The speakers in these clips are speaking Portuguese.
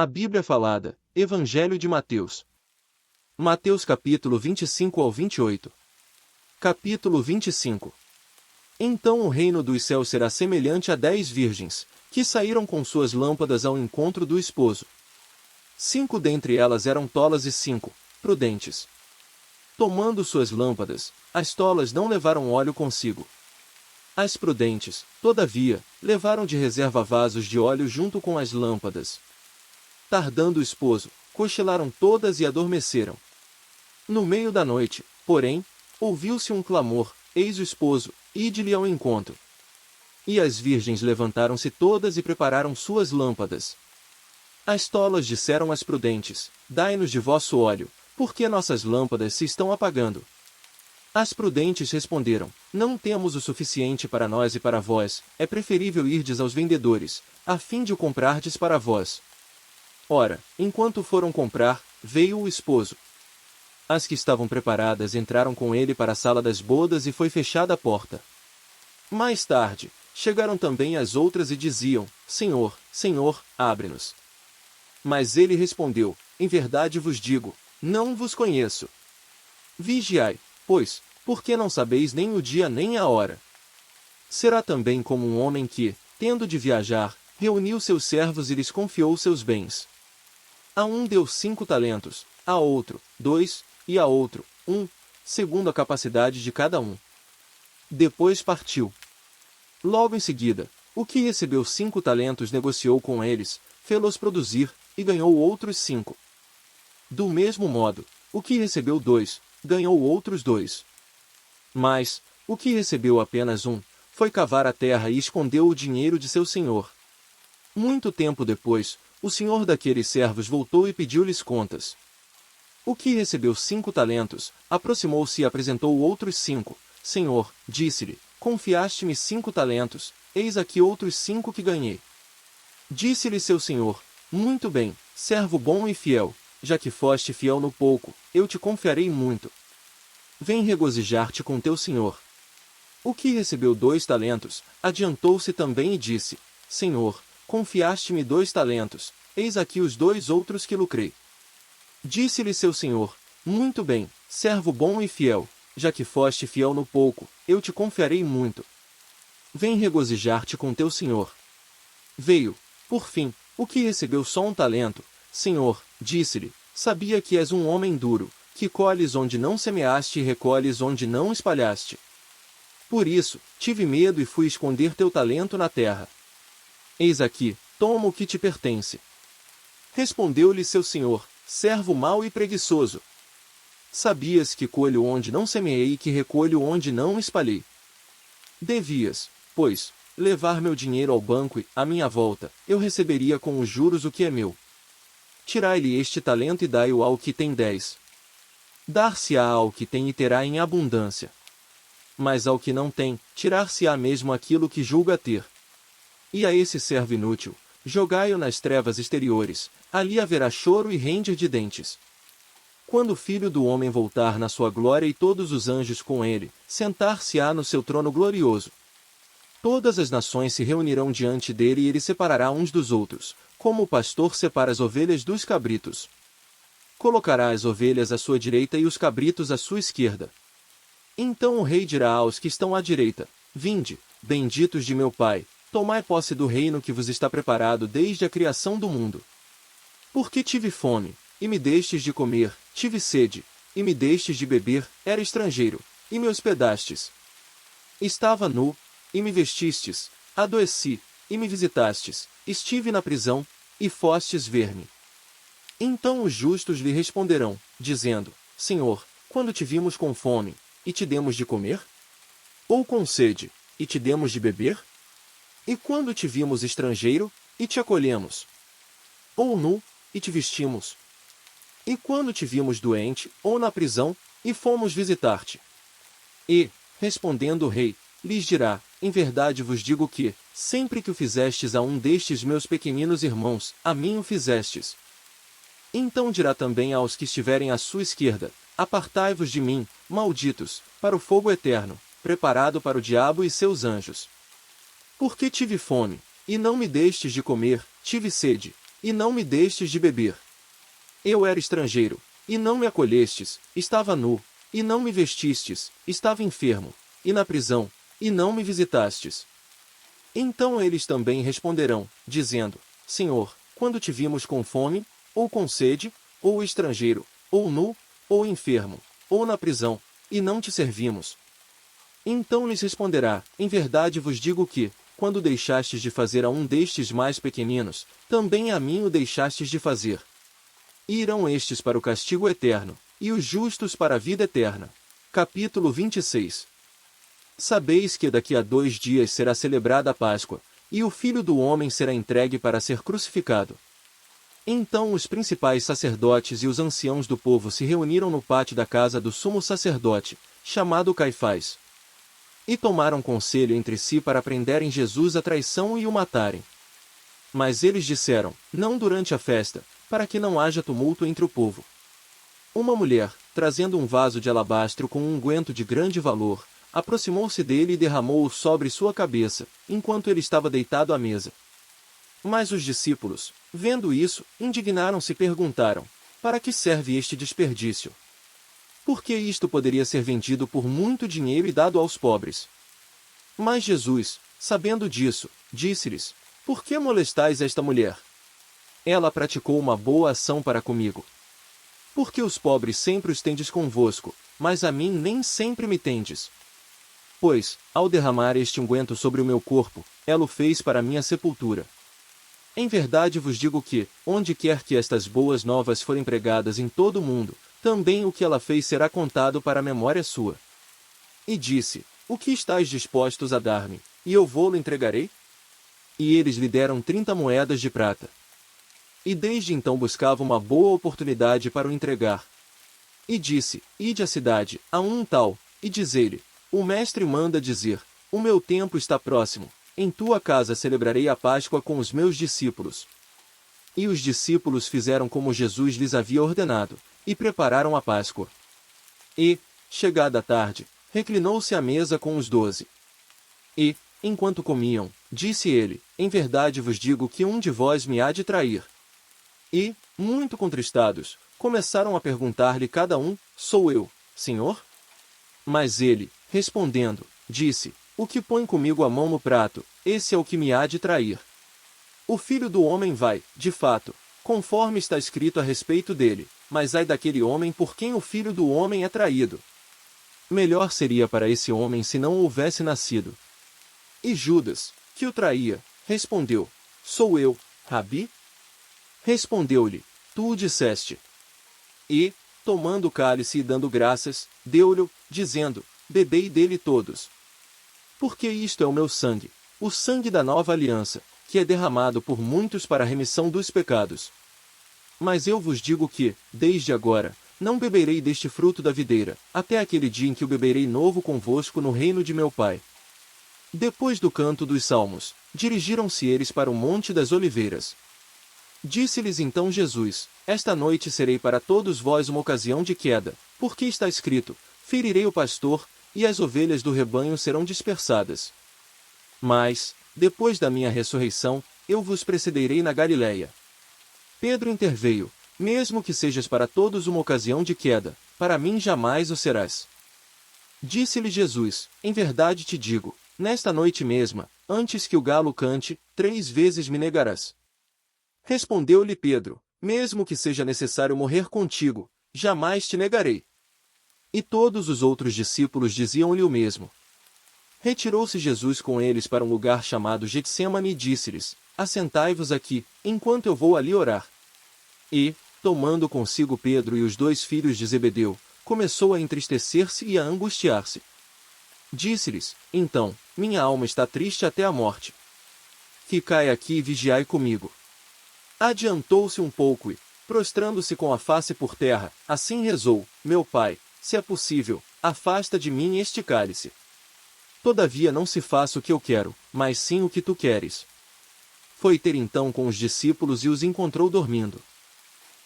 A Bíblia Falada, Evangelho de Mateus. Mateus capítulo 25 ao 28. Capítulo 25. Então o reino dos céus será semelhante a 10 virgens, que saíram com suas lâmpadas ao encontro do esposo. 5 dentre elas eram tolas e 5, prudentes. Tomando suas lâmpadas, as tolas não levaram óleo consigo. As prudentes, todavia, levaram de reserva vasos de óleo junto com as lâmpadas. Tardando o esposo, cochilaram todas e adormeceram. No meio da noite, porém, ouviu-se um clamor: eis o esposo, ide-lhe ao encontro. E as virgens levantaram-se todas e prepararam suas lâmpadas. As tolas disseram às prudentes: dai-nos de vosso óleo, porque nossas lâmpadas se estão apagando. As prudentes responderam: não temos o suficiente para nós e para vós, é preferível irdes aos vendedores, a fim de o comprardes para vós. Ora, enquanto foram comprar, veio o esposo. As que estavam preparadas entraram com ele para a sala das bodas e foi fechada a porta. Mais tarde, chegaram também as outras e diziam: Senhor, Senhor, abre-nos. Mas ele respondeu: em verdade vos digo, não vos conheço. Vigiai, pois, porque não sabeis nem o dia nem a hora. Será também como um homem que, tendo de viajar, reuniu seus servos e lhes confiou seus bens. A um deu 5 talentos, a outro, 2, e a outro, 1, segundo a capacidade de cada um. Depois partiu. Logo em seguida, o que recebeu 5 talentos negociou com eles, fê-los produzir, e ganhou outros 5. Do mesmo modo, o que recebeu 2, ganhou outros 2. Mas, o que recebeu apenas 1, foi cavar a terra e escondeu o dinheiro de seu senhor. Muito tempo depois, o senhor daqueles servos voltou e pediu-lhes contas. O que recebeu 5 talentos, aproximou-se e apresentou outros 5. Senhor, disse-lhe, confiaste-me 5 talentos, eis aqui outros 5 que ganhei. Disse-lhe seu senhor: muito bem, servo bom e fiel, já que foste fiel no pouco, eu te confiarei muito. Vem regozijar-te com teu senhor. O que recebeu 2 talentos, adiantou-se também e disse: Senhor, confiaste-me 2 talentos, eis aqui os 2 outros que lucrei. Disse-lhe seu senhor: muito bem, servo bom e fiel, já que foste fiel no pouco, eu te confiarei muito. Vem regozijar-te com teu senhor. Veio, por fim, o que recebeu só 1 talento. Senhor, disse-lhe, sabia que és um homem duro, que colhes onde não semeaste e recolhes onde não espalhaste. Por isso, tive medo e fui esconder teu talento na terra. Eis aqui, toma o que te pertence. Respondeu-lhe seu senhor: servo mau e preguiçoso. Sabias que colho onde não semeei e que recolho onde não espalhei. Devias, pois, levar meu dinheiro ao banco e, à minha volta, eu receberia com os juros o que é meu. Tirai-lhe este talento e dai-o ao que tem 10. Dar-se-á ao que tem e terá em abundância. Mas ao que não tem, tirar-se-á mesmo aquilo que julga ter. E a esse servo inútil, jogai-o nas trevas exteriores, ali haverá choro e ranger de dentes. Quando o Filho do Homem voltar na sua glória e todos os anjos com ele, sentar-se-á no seu trono glorioso. Todas as nações se reunirão diante dele e ele separará uns dos outros, como o pastor separa as ovelhas dos cabritos. Colocará as ovelhas à sua direita e os cabritos à sua esquerda. Então o rei dirá aos que estão à direita: vinde, benditos de meu Pai, tomai posse do reino que vos está preparado desde a criação do mundo. Porque tive fome, e me destes de comer, tive sede, e me destes de beber, era estrangeiro, e me hospedastes. Estava nu, e me vestistes, adoeci, e me visitastes, estive na prisão, e fostes ver-me. Então os justos lhe responderão, dizendo: Senhor, quando te vimos com fome, e te demos de comer? Ou com sede, e te demos de beber? E quando te vimos estrangeiro, e te acolhemos? Ou nu, e te vestimos? E quando te vimos doente, ou na prisão, e fomos visitar-te? E, respondendo o rei, lhes dirá: em verdade vos digo que, sempre que o fizestes a um destes meus pequeninos irmãos, a mim o fizestes. Então dirá também aos que estiverem à sua esquerda: apartai-vos de mim, malditos, para o fogo eterno, preparado para o diabo e seus anjos. Porque tive fome, e não me destes de comer, tive sede, e não me destes de beber. Eu era estrangeiro, e não me acolhestes, estava nu, e não me vestistes, estava enfermo, e na prisão, e não me visitastes. Então eles também responderão, dizendo, Senhor, quando te vimos com fome, ou com sede, ou estrangeiro, ou nu, ou enfermo, ou na prisão, e não te servimos? Então lhes responderá, em verdade vos digo que, quando deixastes de fazer a um destes mais pequeninos, também a mim o deixastes de fazer. E irão estes para o castigo eterno, e os justos para a vida eterna. Capítulo 26. Sabeis que daqui a 2 dias será celebrada a Páscoa, e o Filho do Homem será entregue para ser crucificado. Então os principais sacerdotes e os anciãos do povo se reuniram no pátio da casa do sumo sacerdote, chamado Caifás. E tomaram conselho entre si para prenderem Jesus à traição e o matarem. Mas eles disseram, não durante a festa, para que não haja tumulto entre o povo. Uma mulher, trazendo um vaso de alabastro com um unguento de grande valor, aproximou-se dele e derramou-o sobre sua cabeça, enquanto ele estava deitado à mesa. Mas os discípulos, vendo isso, indignaram-se e perguntaram, para que serve este desperdício? Porque isto poderia ser vendido por muito dinheiro e dado aos pobres. Mas Jesus, sabendo disso, disse-lhes, por que molestais esta mulher? Ela praticou uma boa ação para comigo. Porque os pobres sempre os tendes convosco, mas a mim nem sempre me tendes. Pois, ao derramar este unguento sobre o meu corpo, ela o fez para minha sepultura. Em verdade vos digo que, onde quer que estas boas novas forem pregadas em todo o mundo, também o que ela fez será contado para a memória sua. E disse, o que estáis dispostos a dar-me, e eu vou-lo entregarei? E eles lhe deram 30 moedas de prata. E desde então buscava uma boa oportunidade para o entregar. E disse, ide à cidade, a um tal, e dizei-lhe, o mestre manda dizer, o meu tempo está próximo, em tua casa celebrarei a Páscoa com os meus discípulos. E os discípulos fizeram como Jesus lhes havia ordenado, e prepararam a Páscoa. E, chegada a tarde, reclinou-se à mesa com os 12. E, enquanto comiam, disse ele, em verdade vos digo que um de vós me há de trair. E, muito contristados, começaram a perguntar-lhe cada um, sou eu, Senhor? Mas ele, respondendo, disse, o que põe comigo a mão no prato, esse é o que me há de trair. O Filho do Homem vai, de fato, conforme está escrito a respeito dele, mas ai daquele homem por quem o Filho do Homem é traído. Melhor seria para esse homem se não houvesse nascido. E Judas, que o traía, respondeu, sou eu, Rabi? Respondeu-lhe, tu o disseste. E, tomando o cálice e dando graças, deu-lhe, dizendo, bebei dele todos. Porque isto é o meu sangue, o sangue da nova aliança, que é derramado por muitos para a remissão dos pecados. Mas eu vos digo que, desde agora, não beberei deste fruto da videira, até aquele dia em que o beberei novo convosco no reino de meu Pai. Depois do canto dos salmos, dirigiram-se eles para o Monte das Oliveiras. Disse-lhes então Jesus, esta noite serei para todos vós uma ocasião de queda, porque está escrito, ferirei o pastor, e as ovelhas do rebanho serão dispersadas. Mas, depois da minha ressurreição, eu vos precederei na Galiléia. Pedro interveio, mesmo que sejas para todos uma ocasião de queda, para mim jamais o serás. Disse-lhe Jesus, em verdade te digo, nesta noite mesma, antes que o galo cante, 3 vezes me negarás. Respondeu-lhe Pedro, mesmo que seja necessário morrer contigo, jamais te negarei. E todos os outros discípulos diziam-lhe o mesmo. Retirou-se Jesus com eles para um lugar chamado Getsêmani e disse-lhes, assentai-vos aqui, enquanto eu vou ali orar. E, tomando consigo Pedro e os 2 filhos de Zebedeu, começou a entristecer-se e a angustiar-se. Disse-lhes, então, minha alma está triste até a morte. Ficai aqui e vigiai comigo. Adiantou-se um pouco e, prostrando-se com a face por terra, assim rezou, meu Pai, se é possível, afasta de mim este cálice. Todavia não se faça o que eu quero, mas sim o que tu queres. Foi ter então com os discípulos e os encontrou dormindo.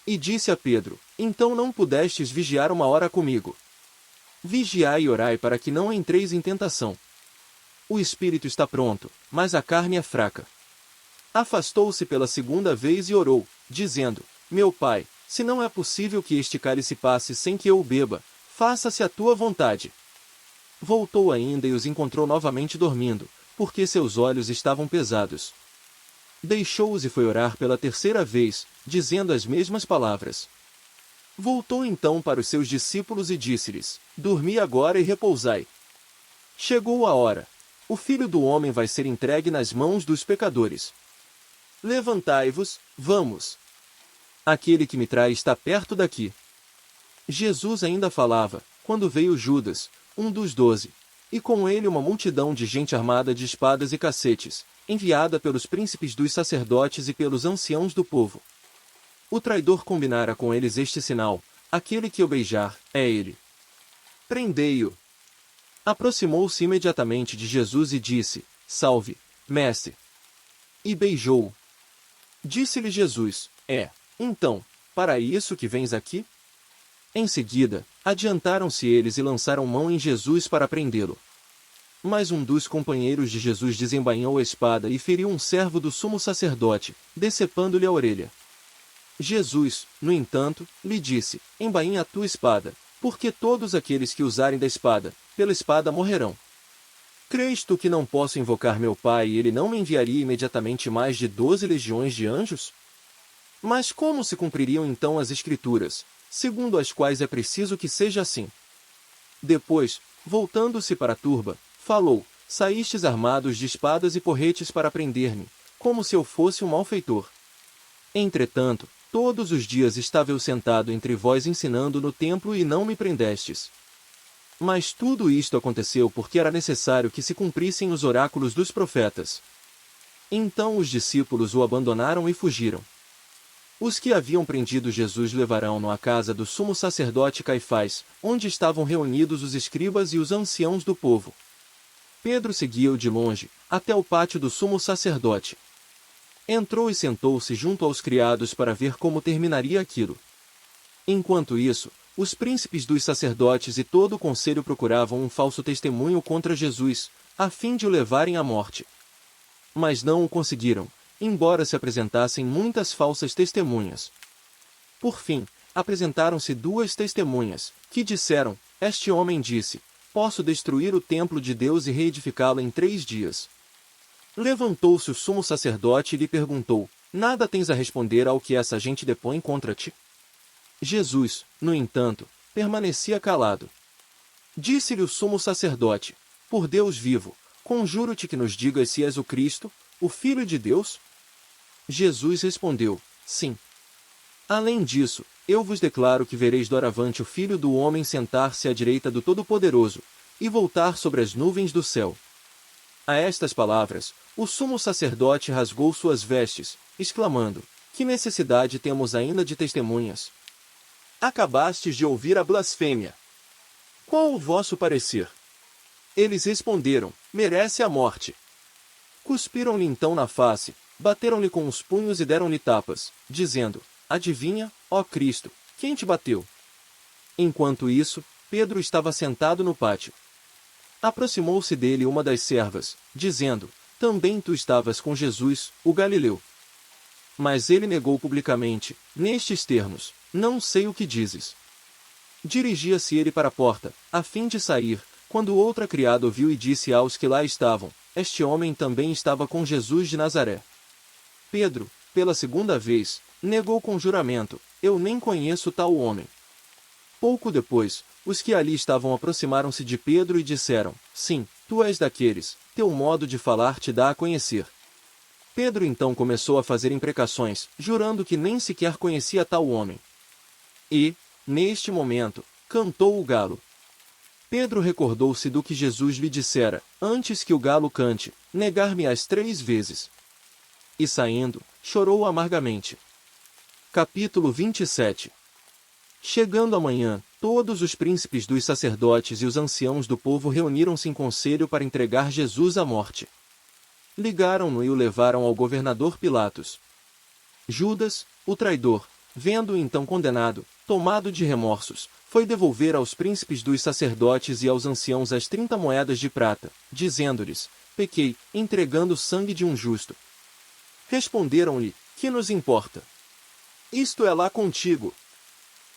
E disse a Pedro, então não pudestes vigiar 1 hora comigo. Vigiai e orai para que não entreis em tentação. O espírito está pronto, mas a carne é fraca. Afastou-se pela segunda vez e orou, dizendo: Meu Pai, se não é possível que este cálice passe sem que eu o beba, faça-se a tua vontade. Voltou ainda e os encontrou novamente dormindo, porque seus olhos estavam pesados. Deixou-os e foi orar pela terceira vez, dizendo as mesmas palavras. Voltou então para os seus discípulos e disse-lhes: Dormi agora e repousai. Chegou a hora. O Filho do Homem vai ser entregue nas mãos dos pecadores. Levantai-vos, vamos. Aquele que me traz está perto daqui. Jesus ainda falava, quando veio Judas, um dos 12, e com ele uma multidão de gente armada de espadas e cacetes, enviada pelos príncipes dos sacerdotes e pelos anciãos do povo. O traidor combinara com eles este sinal: aquele que o beijar, é ele. Prendei-o. Aproximou-se imediatamente de Jesus e disse: Salve, mestre. E beijou-o. Disse-lhe Jesus: Então, para isso que vens aqui? Em seguida, adiantaram-se eles e lançaram mão em Jesus para prendê-lo. Mas um dos companheiros de Jesus desembainhou a espada e feriu um servo do sumo sacerdote, decepando-lhe a orelha. Jesus, no entanto, lhe disse: Embainha a tua espada, porque todos aqueles que usarem da espada, pela espada morrerão. Crês tu que não posso invocar meu Pai e ele não me enviaria imediatamente mais de 12 legiões de anjos? Mas como se cumpririam então as Escrituras, segundo as quais é preciso que seja assim? Depois, voltando-se para a turba, falou: Saístes armados de espadas e porretes para prender-me, como se eu fosse um malfeitor. Entretanto, todos os dias estava eu sentado entre vós ensinando no templo e não me prendestes. Mas tudo isto aconteceu porque era necessário que se cumprissem os oráculos dos profetas. Então os discípulos o abandonaram e fugiram. Os que haviam prendido Jesus levarão-no à casa do sumo sacerdote Caifás, onde estavam reunidos os escribas e os anciãos do povo. Pedro seguia-o de longe, até o pátio do sumo sacerdote. Entrou e sentou-se junto aos criados para ver como terminaria aquilo. Enquanto isso, os príncipes dos sacerdotes e todo o conselho procuravam um falso testemunho contra Jesus, a fim de o levarem à morte. Mas não o conseguiram, embora se apresentassem muitas falsas testemunhas. Por fim, apresentaram-se 2 testemunhas, que disseram: Este homem disse: Posso destruir o templo de Deus e reedificá-lo em 3 dias. Levantou-se o sumo sacerdote e lhe perguntou: Nada tens a responder ao que essa gente depõe contra ti? Jesus, no entanto, permanecia calado. Disse-lhe o sumo sacerdote: Por Deus vivo, conjuro-te que nos digas se és o Cristo, o Filho de Deus? Jesus respondeu: Sim. Além disso, eu vos declaro que vereis doravante o Filho do Homem sentar-se à direita do Todo-Poderoso, e voltar sobre as nuvens do céu. A estas palavras, o sumo sacerdote rasgou suas vestes, exclamando: Que necessidade temos ainda de testemunhas? Acabastes de ouvir a blasfêmia. Qual o vosso parecer? Eles responderam: Merece a morte. Cuspiram-lhe então na face, bateram-lhe com os punhos e deram-lhe tapas, dizendo: Adivinha, ó Cristo, quem te bateu? Enquanto isso, Pedro estava sentado no pátio. Aproximou-se dele uma das servas, dizendo: Também tu estavas com Jesus, o Galileu. Mas ele negou publicamente, nestes termos: Não sei o que dizes. Dirigia-se ele para a porta, a fim de sair, quando outra criada ouviu e disse aos que lá estavam: Este homem também estava com Jesus de Nazaré. Pedro, pela segunda vez, negou com juramento: Eu nem conheço tal homem. Pouco depois, os que ali estavam aproximaram-se de Pedro e disseram: Sim, tu és daqueles, teu modo de falar te dá a conhecer. Pedro então começou a fazer imprecações, jurando que nem sequer conhecia tal homem. E, neste momento, cantou o galo. Pedro recordou-se do que Jesus lhe dissera: Antes que o galo cante, negar-me-ás 3 vezes. E saindo, chorou amargamente. Capítulo 27. Chegando a manhã, todos os príncipes dos sacerdotes e os anciãos do povo reuniram-se em conselho para entregar Jesus à morte. Ligaram-no e o levaram ao governador Pilatos. Judas, o traidor, vendo-o então condenado, tomado de remorsos, foi devolver aos príncipes dos sacerdotes e aos anciãos as 30 moedas de prata, dizendo-lhes: Pequei, entregando o sangue de um justo. Responderam-lhe: que nos importa? Isto é lá contigo.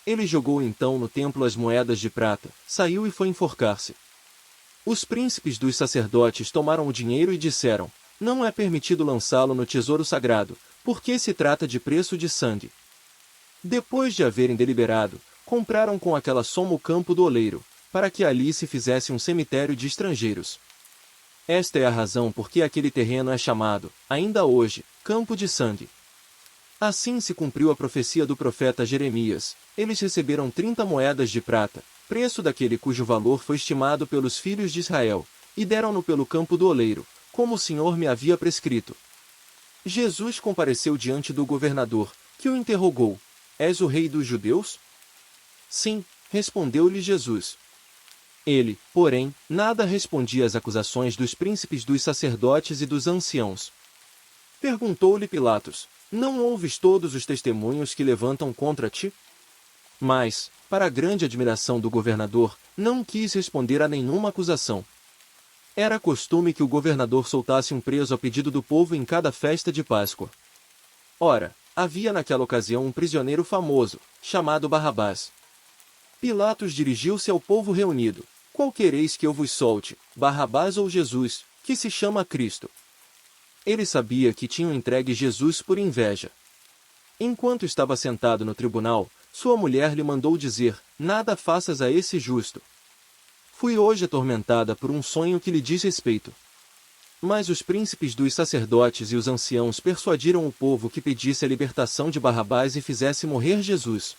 Ele jogou então no templo as moedas de prata, saiu e foi enforcar-se. Os príncipes dos sacerdotes tomaram o dinheiro e disseram: não é permitido lançá-lo no tesouro sagrado, porque se trata de preço de sangue. Depois de haverem deliberado, compraram com aquela soma o campo do oleiro, para que ali se fizesse um cemitério de estrangeiros. Esta é a razão por que aquele terreno é chamado, ainda hoje, Campo de Sangue. Assim se cumpriu a profecia do profeta Jeremias: eles receberam 30 moedas de prata, preço daquele cujo valor foi estimado pelos filhos de Israel, e deram-no pelo campo do oleiro, como o Senhor me havia prescrito. Jesus compareceu diante do governador, que o interrogou: és o rei dos judeus? Sim, respondeu-lhe Jesus. Ele, porém, nada respondia às acusações dos príncipes dos sacerdotes e dos anciãos. Perguntou-lhe Pilatos: não ouves todos os testemunhos que levantam contra ti? Mas, para a grande admiração do governador, não quis responder a nenhuma acusação. Era costume que o governador soltasse um preso a pedido do povo em cada festa de Páscoa. Ora, havia naquela ocasião um prisioneiro famoso, chamado Barrabás. Pilatos dirigiu-se ao povo reunido: qual quereis que eu vos solte, Barrabás ou Jesus, que se chama Cristo? Ele sabia que tinham entregue Jesus por inveja. Enquanto estava sentado no tribunal, sua mulher lhe mandou dizer: nada faças a esse justo. Fui hoje atormentada por um sonho que lhe diz respeito. Mas os príncipes dos sacerdotes e os anciãos persuadiram o povo que pedisse a libertação de Barrabás e fizesse morrer Jesus.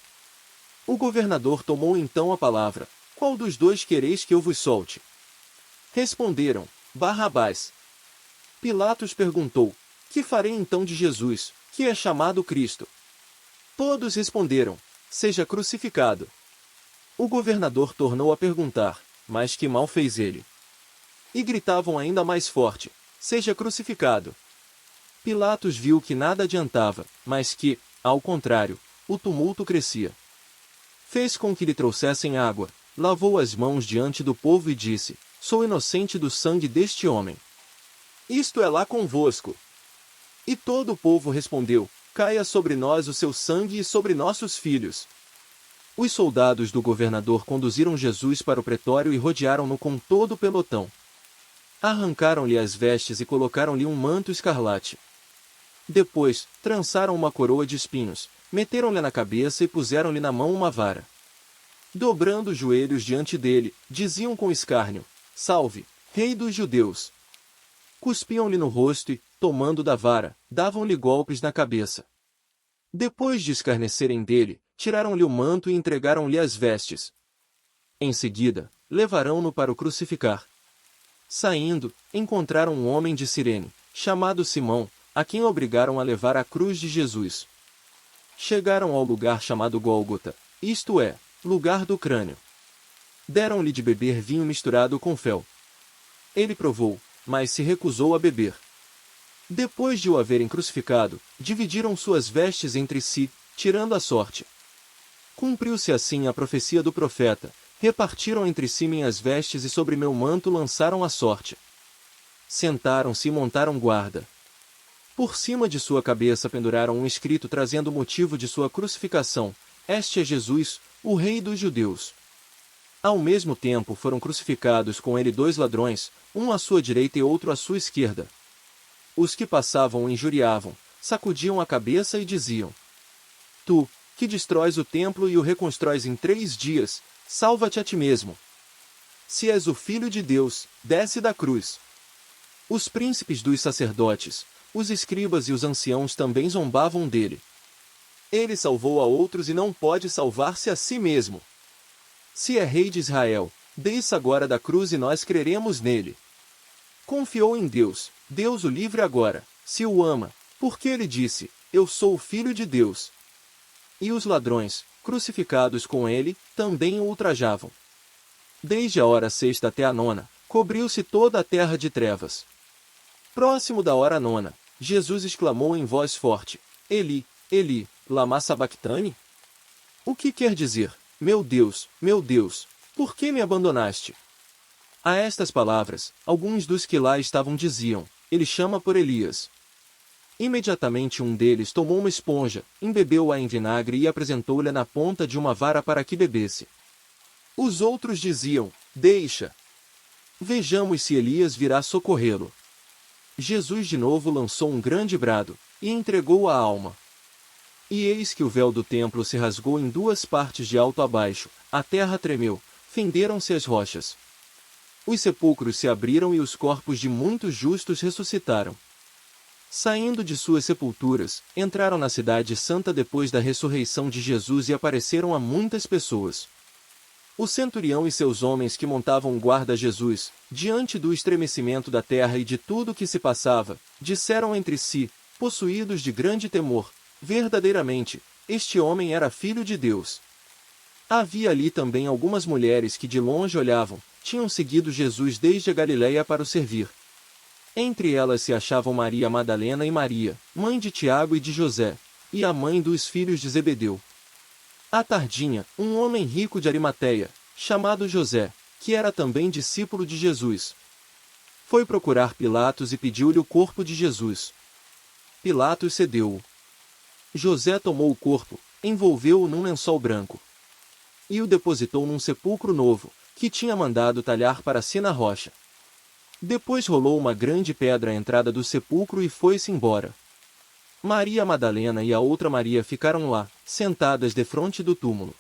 O governador tomou então a palavra: qual dos dois quereis que eu vos solte? Responderam: Barrabás. Pilatos perguntou: que farei então de Jesus, que é chamado Cristo? Todos responderam: seja crucificado. O governador tornou a perguntar: mas que mal fez ele? E gritavam ainda mais forte: seja crucificado. Pilatos viu que nada adiantava, mas que, ao contrário, o tumulto crescia. Fez com que lhe trouxessem água, lavou as mãos diante do povo e disse: sou inocente do sangue deste homem. Isto é lá convosco. E todo o povo respondeu: caia sobre nós o seu sangue e sobre nossos filhos. Os soldados do governador conduziram Jesus para o pretório e rodearam-no com todo o pelotão. Arrancaram-lhe as vestes e colocaram-lhe um manto escarlate. Depois, trançaram uma coroa de espinhos, meteram-lhe na cabeça e puseram-lhe na mão uma vara. Dobrando os joelhos diante dele, diziam com escárnio: salve, rei dos judeus! Cuspiam-lhe no rosto e, tomando da vara, davam-lhe golpes na cabeça. Depois de escarnecerem dele, tiraram-lhe o manto e entregaram-lhe as vestes. Em seguida, levarão-no para o crucificar. Saindo, encontraram um homem de Cirene, chamado Simão, a quem obrigaram a levar a cruz de Jesus. Chegaram ao lugar chamado Gólgota, isto é, lugar do crânio. Deram-lhe de beber vinho misturado com fel. Ele provou, mas se recusou a beber. Depois de o haverem crucificado, dividiram suas vestes entre si, tirando a sorte. Cumpriu-se assim a profecia do profeta: repartiram entre si minhas vestes e sobre meu manto lançaram a sorte. Sentaram-se e montaram guarda. Por cima de sua cabeça penduraram um escrito trazendo o motivo de sua crucificação: este é Jesus, o rei dos judeus. Ao mesmo tempo foram crucificados com ele 2 ladrões, um à sua direita e outro à sua esquerda. Os que passavam o injuriavam, sacudiam a cabeça e diziam: tu, que destróis o templo e o reconstróis em 3 dias, salva-te a ti mesmo. Se és o Filho de Deus, desce da cruz. Os príncipes dos sacerdotes, os escribas e os anciãos também zombavam dele. Ele salvou a outros e não pode salvar-se a si mesmo. Se é rei de Israel, desça agora da cruz e nós creremos nele. Confiou em Deus, Deus o livre agora, se o ama, porque ele disse: eu sou o Filho de Deus. E os ladrões, crucificados com ele, também o ultrajavam. Desde a hora 6ª até a 9ª, cobriu-se toda a terra de trevas. Próximo da hora 9ª, Jesus exclamou em voz forte: Eli, Eli, lama sabactani? O que quer dizer: meu Deus, por que me abandonaste? A estas palavras, alguns dos que lá estavam diziam: ele chama por Elias. Imediatamente um deles tomou uma esponja, embebeu-a em vinagre e apresentou-lhe na ponta de uma vara para que bebesse. Os outros diziam: deixa. Vejamos se Elias virá socorrê-lo. Jesus de novo lançou um grande brado, e entregou a alma. E eis que o véu do templo se rasgou em duas partes de alto a baixo, a terra tremeu, fenderam-se as rochas. Os sepulcros se abriram e os corpos de muitos justos ressuscitaram. Saindo de suas sepulturas, entraram na cidade santa depois da ressurreição de Jesus e apareceram a muitas pessoas. O centurião e seus homens que montavam guarda a Jesus, diante do estremecimento da terra e de tudo o que se passava, disseram entre si, possuídos de grande temor: verdadeiramente, este homem era filho de Deus. Havia ali também algumas mulheres que de longe olhavam, tinham seguido Jesus desde a Galiléia para o servir. Entre elas se achavam Maria Madalena e Maria, mãe de Tiago e de José, e a mãe dos filhos de Zebedeu. À tardinha, um homem rico de Arimateia, chamado José, que era também discípulo de Jesus, foi procurar Pilatos e pediu-lhe o corpo de Jesus. Pilatos cedeu-o. José tomou o corpo, envolveu-o num lençol branco e o depositou num sepulcro novo, que tinha mandado talhar para si na rocha. Depois rolou uma grande pedra à entrada do sepulcro e foi-se embora. Maria Madalena e a outra Maria ficaram lá, sentadas defronte do túmulo.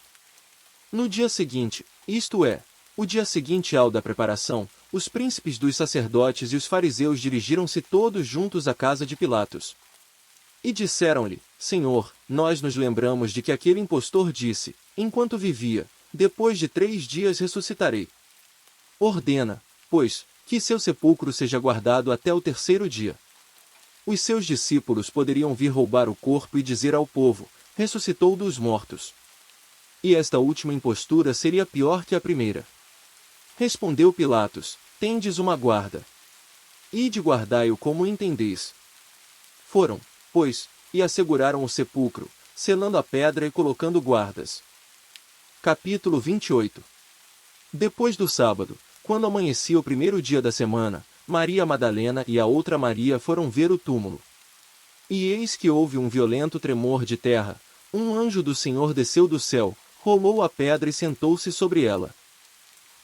No dia seguinte, isto é, o dia seguinte ao da preparação, os príncipes dos sacerdotes e os fariseus dirigiram-se todos juntos à casa de Pilatos. E disseram-lhe: Senhor, nós nos lembramos de que aquele impostor disse, enquanto vivia: depois de 3 dias ressuscitarei. Ordena, pois, que seu sepulcro seja guardado até o 3º dia. Os seus discípulos poderiam vir roubar o corpo e dizer ao povo: ressuscitou dos mortos. E esta última impostura seria pior que a primeira. Respondeu Pilatos: tendes uma guarda. Ide guardai-o como entendeis. Foram, pois, e asseguraram o sepulcro, selando a pedra e colocando guardas. Capítulo 28. Depois do sábado, quando amanhecia o 1º dia da semana, Maria Madalena e a outra Maria foram ver o túmulo. E eis que houve um violento tremor de terra, um anjo do Senhor desceu do céu, rolou a pedra e sentou-se sobre ela.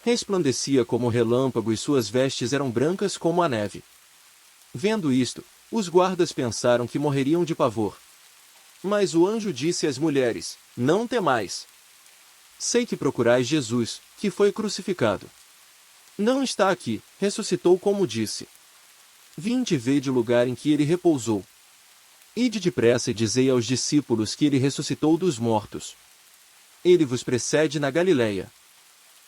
Resplandecia como relâmpago e suas vestes eram brancas como a neve. Vendo isto, os guardas pensaram que morreriam de pavor. Mas o anjo disse às mulheres: não temais. Sei que procurais Jesus, que foi crucificado. Não está aqui, ressuscitou como disse. Vinde e vede o lugar em que ele repousou. Ide depressa e dizei aos discípulos que ele ressuscitou dos mortos. Ele vos precede na Galiléia.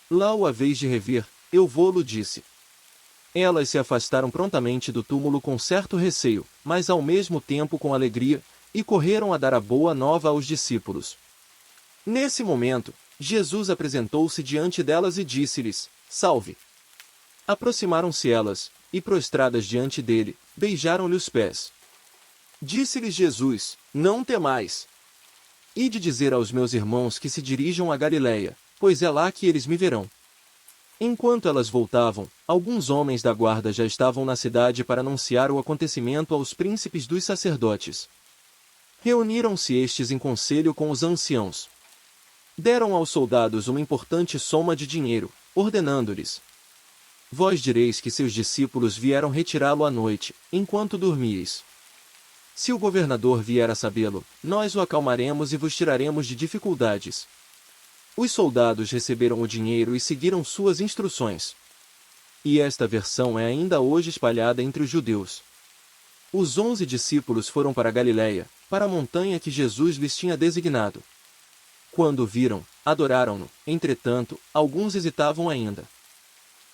Lá o haveis de rever, eu vô-lo disse. Elas se afastaram prontamente do túmulo com certo receio, mas ao mesmo tempo com alegria, e correram a dar a boa nova aos discípulos. Nesse momento, Jesus apresentou-se diante delas e disse-lhes: salve! Aproximaram-se elas, e prostradas diante dele, beijaram-lhe os pés. Disse-lhes Jesus: não temais. Ide dizer aos meus irmãos que se dirijam a Galiléia, pois é lá que eles me verão. Enquanto elas voltavam, alguns homens da guarda já estavam na cidade para anunciar o acontecimento aos príncipes dos sacerdotes. Reuniram-se estes em conselho com os anciãos. Deram aos soldados uma importante soma de dinheiro, ordenando-lhes: vós direis que seus discípulos vieram retirá-lo à noite, enquanto dormíeis. Se o governador vier a sabê-lo, nós o acalmaremos e vos tiraremos de dificuldades. Os soldados receberam o dinheiro e seguiram suas instruções. E esta versão é ainda hoje espalhada entre os judeus. Os 11 discípulos foram para a Galiléia, para a montanha que Jesus lhes tinha designado. Quando o viram, adoraram-no, entretanto, alguns hesitavam ainda.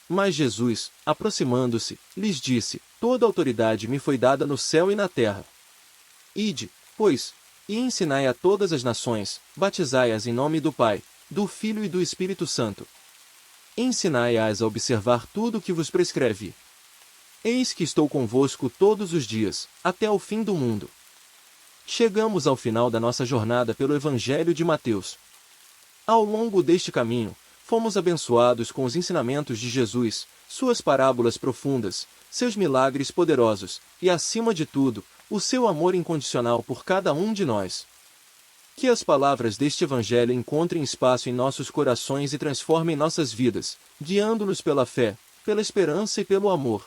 Mas Jesus, aproximando-se, lhes disse: toda autoridade me foi dada no céu e na terra. Ide, pois, e ensinai a todas as nações, batizai-as em nome do Pai, do Filho e do Espírito Santo. Ensinai-as a observar tudo o que vos prescrevi. Eis que estou convosco todos os dias, até ao fim do mundo. Chegamos ao final da nossa jornada pelo Evangelho de Mateus. Ao longo deste caminho, fomos abençoados com os ensinamentos de Jesus, suas parábolas profundas, seus milagres poderosos, e acima de tudo, o seu amor incondicional por cada um de nós. Que as palavras deste Evangelho encontrem espaço em nossos corações e transformem nossas vidas, guiando-nos pela fé, pela esperança e pelo amor.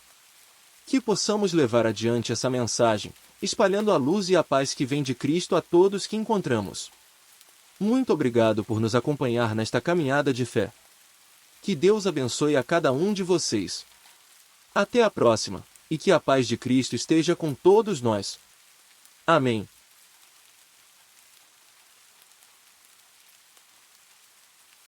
Que possamos levar adiante essa mensagem, espalhando a luz e a paz que vem de Cristo a todos que encontramos. Muito obrigado por nos acompanhar nesta caminhada de fé. Que Deus abençoe a cada um de vocês. Até a próxima, e que a paz de Cristo esteja com todos nós. Amém.